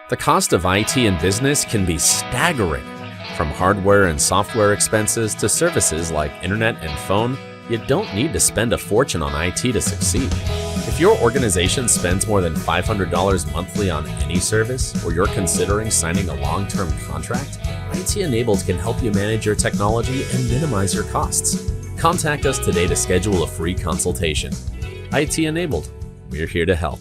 The cost of IT in business can be staggering. From hardware and software expenses to services like internet and phone, you don't need to spend a fortune on IT to succeed. If your organization spends more than $500 monthly on any service, or you're considering signing a long-term contract, IT Enabled can help you manage your technology and minimize your costs. Contact us today to schedule a free consultation. IT Enabled, we're here to help.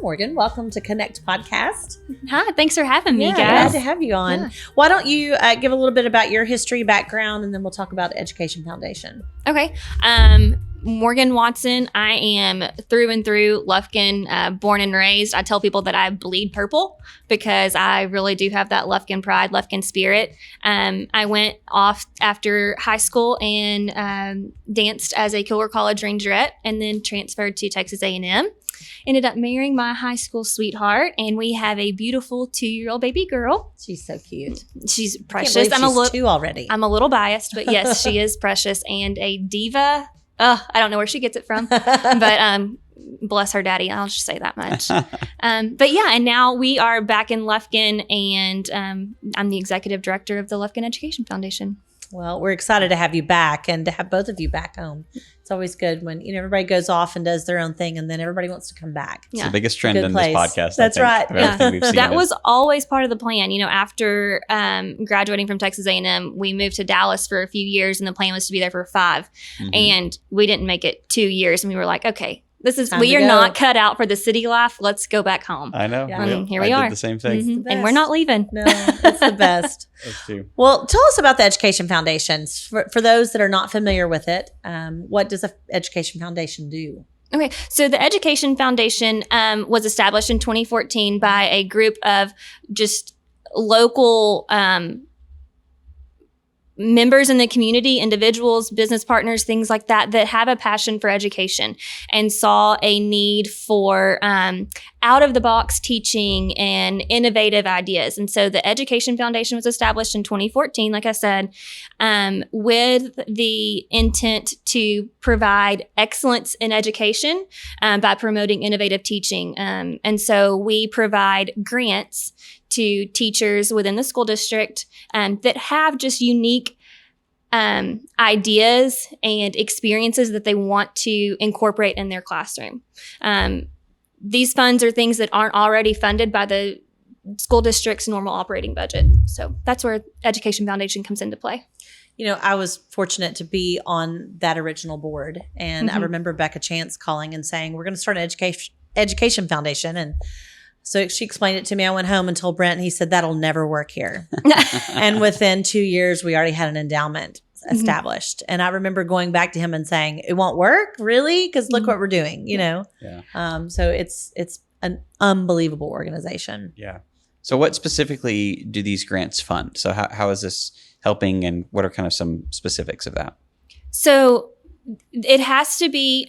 Morgan, welcome to Connect Podcast. Hi, thanks for having me, guys. Glad to have you on. Yeah. Why don't you give a little bit about your history, background, and then we'll talk about Education Foundation. Okay. Morgan Watson. I am through and through Lufkin, born and raised. I tell people that I bleed purple because I really do have that Lufkin pride, Lufkin spirit. I went off after high school and danced as a Kilgore College Rangerette and then transferred to Texas A&M. Ended up marrying my high school sweetheart, and we have a beautiful 2-year-old baby girl. She's so cute. She's precious. She's 2 already. I'm a little biased, but yes, she is precious and a diva. I don't know where she gets it from, but bless her daddy. I'll just say that much. But yeah, and now we are back in Lufkin, and I'm the executive director of the Lufkin Education Foundation. Well, we're excited to have you back and to have both of you back home. It's always good when everybody goes off and does their own thing, and then everybody wants to come back. It's the biggest trend in this podcast. That's right. That was always part of the plan. After graduating from Texas A&M, we moved to Dallas for a few years, and the plan was to be there for 5. Mm-hmm. And we didn't make it 2 years, and we were like, okay, we are not cut out for the city life. Let's go back home. I know. Yeah. And here we are. I did the same thing. Mm-hmm. And we're not leaving. No, it's the best. That's true. Well, tell us about the Education Foundation. For those that are not familiar with it, what does the Education Foundation do? Okay, so the Education Foundation was established in 2014 by a group of just local members in the community, individuals, business partners, things like that have a passion for education and saw a need for out-of-the-box teaching and innovative ideas. And so the Education Foundation was established in 2014, like I said, with the intent to provide excellence in education by promoting innovative teaching. And so we provide grants to teachers within the school district that have just unique ideas and experiences that they want to incorporate in their classroom. These funds are things that aren't already funded by the school district's normal operating budget. So that's where Education Foundation comes into play. I was fortunate to be on that original board, and I remember Becca Chance calling and saying, we're going to start an education foundation. And so she explained it to me. I went home and told Brent, and he said, that'll never work here. And within 2 years, we already had an endowment established. And I remember going back to him and saying, it won't work? Really? Because look what we're doing, Yeah. So it's an unbelievable organization. Yeah. So what specifically do these grants fund? So how is this helping, and what are kind of some specifics of that? So it has to be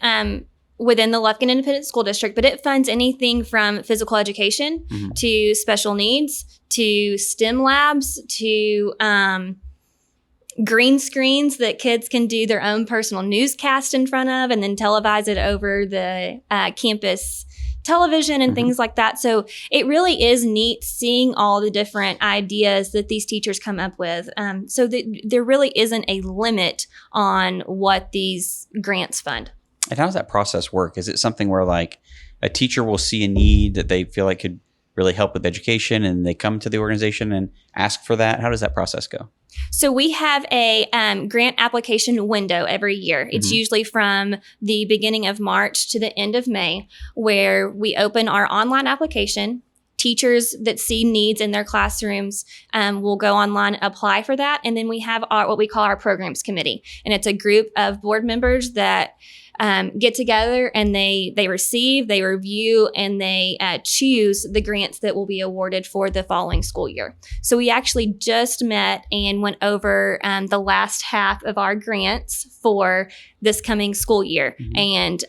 within the Lufkin Independent School District, but it funds anything from physical education to special needs to STEM labs to green screens that kids can do their own personal newscast in front of and then televise it over the campus television and things like that. So it really is neat seeing all the different ideas that these teachers come up with. So there really isn't a limit on what these grants fund. And how does that process work? Is it something where like a teacher will see a need that they feel like could really help with education and they come to the organization and ask for that? How does that process go? So we have a grant application window every year. It's usually from the beginning of March to the end of May, where we open our online application. Teachers that see needs in their classrooms will go online, apply for that. And then we have what we call our programs committee. And it's a group of board members that get together and they receive, they review, and they choose the grants that will be awarded for the following school year. So we actually just met and went over the last half of our grants for this coming school year. And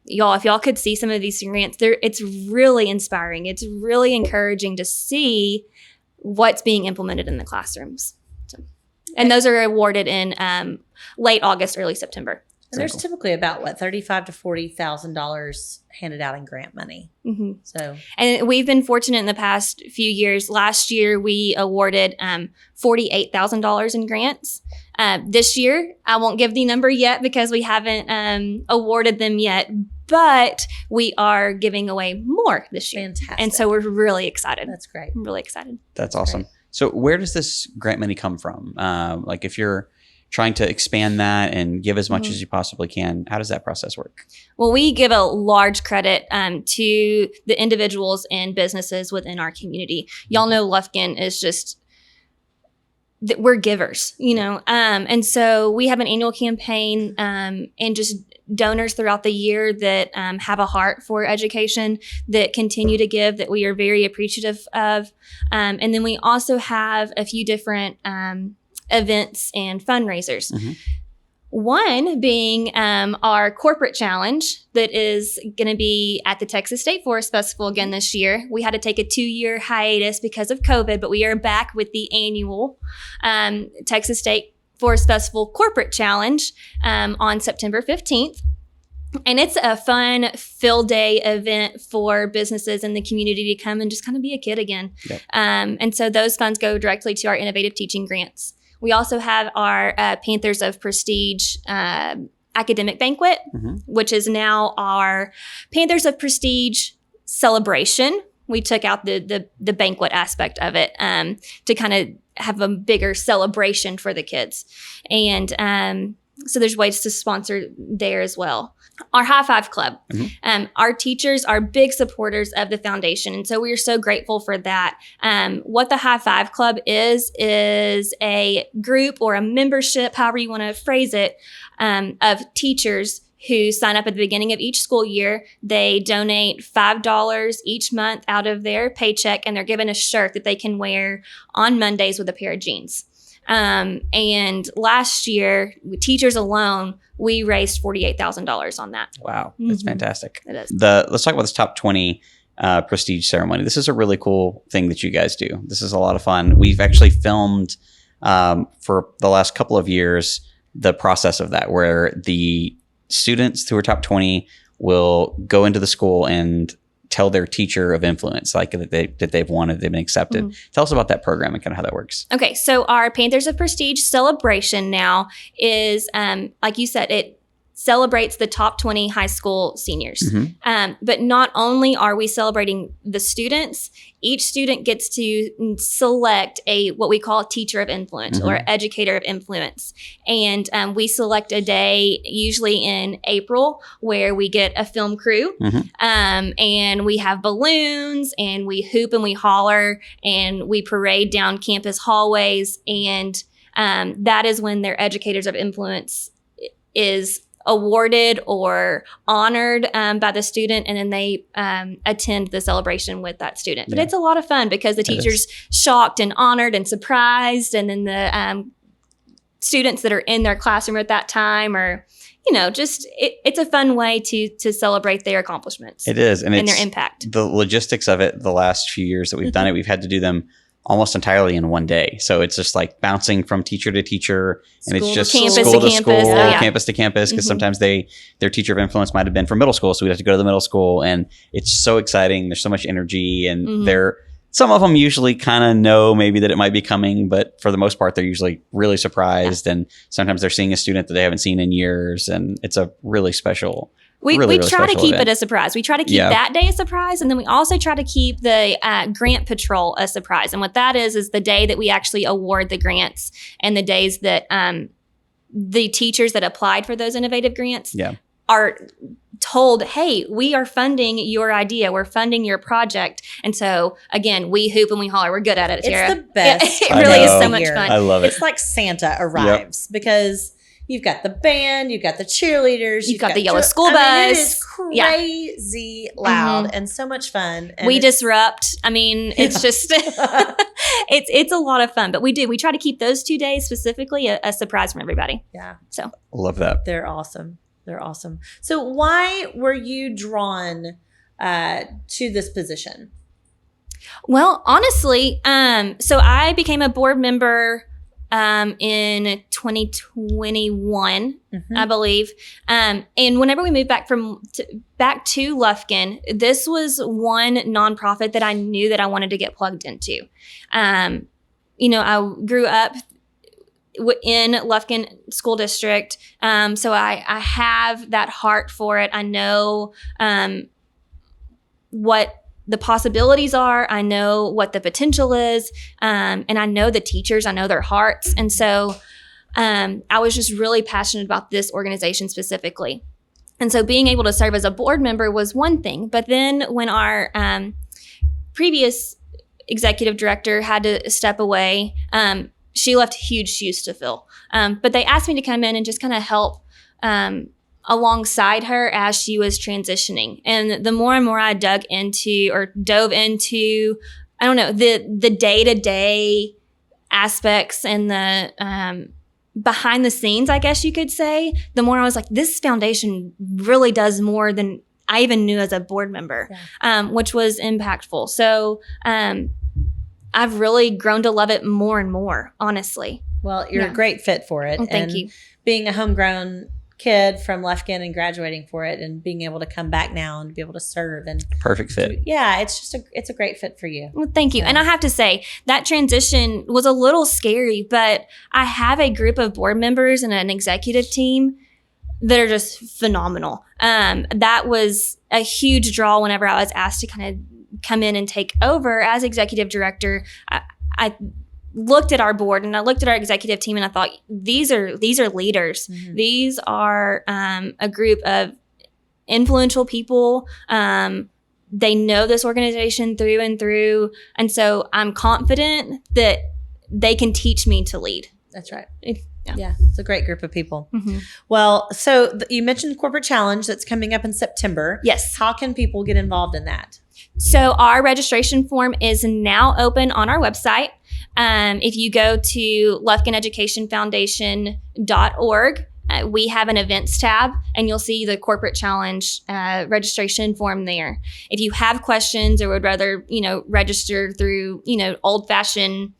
y'all, if y'all could see some of these grants, it's really inspiring. It's really encouraging to see what's being implemented in the classrooms. And those are awarded in late August, early September. And there's typically about $35,000 to $40,000 handed out in grant money. Mm-hmm. So, and we've been fortunate in the past few years. Last year, we awarded $48,000 in grants. This year, I won't give the number yet because we haven't awarded them yet, but we are giving away more this year. fantastic. And so we're really excited. That's great. I'm really excited. That's awesome. great. So where does this grant money come from? Like if you're trying to expand that and give as much as you possibly can, how does that process work? Well, we give a large credit to the individuals and businesses within our community. Y'all know Lufkin is just, we're givers, you know. And so we have an annual campaign and just donors throughout the year that have a heart for education, that continue to give, that we are very appreciative of. And then we also have a few different events and fundraisers. Mm-hmm. One being our corporate challenge that is going to be at the Texas State Forest Festival again this year. We had to take a 2-year hiatus because of COVID, but we are back with the annual Texas State Forest Festival corporate challenge on September 15th. And it's a fun field day event for businesses in the community to come and just kind of be a kid again. Yep. And so those funds go directly to our innovative teaching grants. We also have our Panthers of Prestige academic banquet, which is now our Panthers of Prestige celebration. We took out the banquet aspect of it to kind of have a bigger celebration for the kids. And so there's ways to sponsor there as well. Our High Five Club. Our teachers are big supporters of the foundation. And so we are so grateful for that. What the High Five Club is a group or a membership, however you want to phrase it, of teachers who sign up at the beginning of each school year. They donate $5 each month out of their paycheck, and they're given a shirt that they can wear on Mondays with a pair of jeans. And last year, with teachers alone, we raised $48,000 on that. Wow, that's fantastic. It is. Let's talk about this top 20 prestige ceremony. This is a really cool thing that you guys do. This is a lot of fun. We've actually filmed for the last couple of years the process of that, where the students who are top 20 will go into the school and tell their teacher of influence, like that they've wanted, they've been accepted. Tell us about that program and kind of how that works. Okay, so our Panthers of Prestige celebration now is, like you said, it celebrates the top 20 high school seniors. But not only are we celebrating the students, each student gets to select what we call a teacher of influence or educator of influence. And we select a day, usually in April, where we get a film crew and we have balloons and we hoop and we holler and we parade down campus hallways. And that is when their educators of influence is awarded or honored by the student, and then they attend the celebration with that student. But it's a lot of fun because the teacher's shocked and honored and surprised, and then the students that are in their classroom at that time are, you know, just it's a fun way to celebrate their accomplishments. It is, and their impact. The logistics of it, the last few years that we've done it, we've had to do them almost entirely in one day. So it's just like bouncing from teacher to teacher, and it's just campus school to campus, school, yeah. campus to campus, because sometimes their teacher of influence might have been from middle school, so we'd have to go to the middle school, and it's so exciting. There's so much energy, and some of them usually kind of know maybe that it might be coming, but for the most part, they're usually really surprised, and sometimes they're seeing a student that they haven't seen in years, and it's a really special We really try to keep event. it a surprise. We try to keep that day a surprise. And then we also try to keep the grant patrol a surprise. And what that is the day that we actually award the grants, and the days that the teachers that applied for those innovative grants are told, hey, we are funding your idea. We're funding your project. And so, again, we hoop and we holler. We're good at it, Tara. It's the best. It really is so much fun. I love it. It's like Santa arrives because you've got the band, you've got the cheerleaders, you've got the yellow school bus. I mean, it is crazy loud and so much fun. And we disrupt. I mean, it's just it's a lot of fun. But we try to keep those 2 days specifically a surprise from everybody. Yeah. So love that. They're awesome. They're awesome. So why were you drawn to this position? Well, honestly, so I became a board member in 2021, I believe. And whenever we moved back to Lufkin, this was one nonprofit that I knew that I wanted to get plugged into. I grew up in Lufkin School District, so I have that heart for it. I know what the possibilities are. I know what the potential is, and I know the teachers. I know their hearts, and so I was just really passionate about this organization specifically. And so being able to serve as a board member was one thing, but then when our previous executive director had to step away, she left huge shoes to fill. But they asked me to come in and just kind of help alongside her as she was transitioning. And the more and more I dove into, I don't know, the day-to-day aspects and the behind the scenes, I guess you could say, the more I was like, this foundation really does more than I even knew as a board member, which was impactful. So I've really grown to love it more and more, honestly. Well, you're a great fit for it. Well, thank you. Being a homegrown kid from Lufkin and graduating for it and being able to come back now and be able to serve and perfect fit. Yeah, it's a great fit for you. Well, thank you. And I have to say that transition was a little scary, but I have a group of board members and an executive team that are just phenomenal. That was a huge draw whenever I was asked to kind of come in and take over as executive director. I looked at our board and I looked at our executive team and I thought, these are leaders. Mm-hmm. These are a group of influential people. They know this organization through and through. And so I'm confident that they can teach me to lead. That's right. Yeah, it's a great group of people. Mm-hmm. Well, so you mentioned Corporate Challenge that's coming up in September. Yes. How can people get involved in that? So our registration form is now open on our website. If you go to LufkinEducationFoundation.org, we have an events tab and you'll see the Corporate Challenge registration form there. If you have questions or would rather, register through, old-fashioned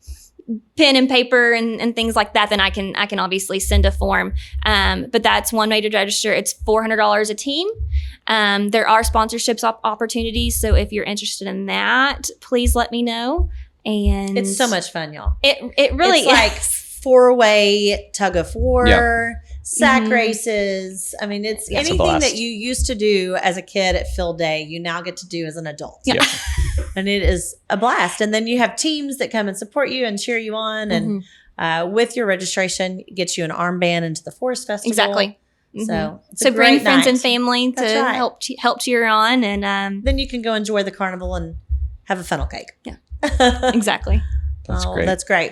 pen and paper and things like that, then I can obviously send a form. But that's one way to register. It's $400 a team. There are sponsorships opportunities. So if you're interested in that, please let me know. And it's so much fun, y'all. It really is. Like 4-way tug of war, sack Mm-hmm. races. I mean, it's anything that you used to do as a kid at field day, you now get to do as an adult. Yeah. And it is a blast. And then you have teams that come and support you and cheer you on. And with your registration, get you an armband into the Forest Festival. Exactly. So, so bring friends and family to help cheer on. And then you can go enjoy the carnival and have a funnel cake. Yeah. Exactly. That's great. That's great.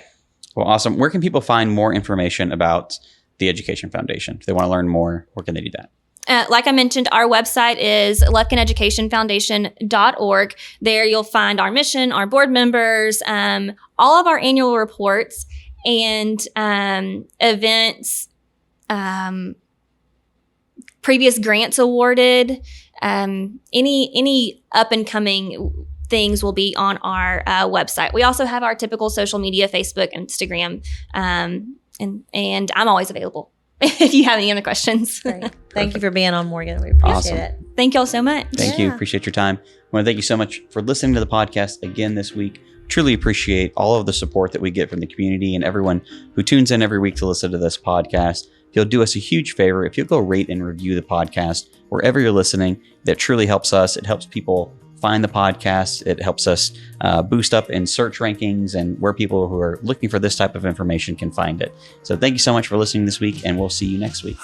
Well, awesome. Where can people find more information about the Education Foundation? If they want to learn more, where can they do that? Like I mentioned, our website is LufkinEducationFoundation.org. There you'll find our mission, our board members, all of our annual reports and events, previous grants awarded, any up and coming things will be on our website. We also have our typical social media, Facebook, Instagram, and I'm always available if you have any other questions. Great. Thank you for being on, Morgan. We appreciate it. Thank y'all so much. Thank you. Appreciate your time. I want to thank you so much for listening to the podcast again this week. Truly appreciate all of the support that we get from the community and everyone who tunes in every week to listen to this podcast. If you'll do us a huge favor, if you'll go rate and review the podcast wherever you're listening, that truly helps us. It helps people find the podcast. It helps us boost up in search rankings and where people who are looking for this type of information can find it. So thank you so much for listening this week, and we'll see you next week.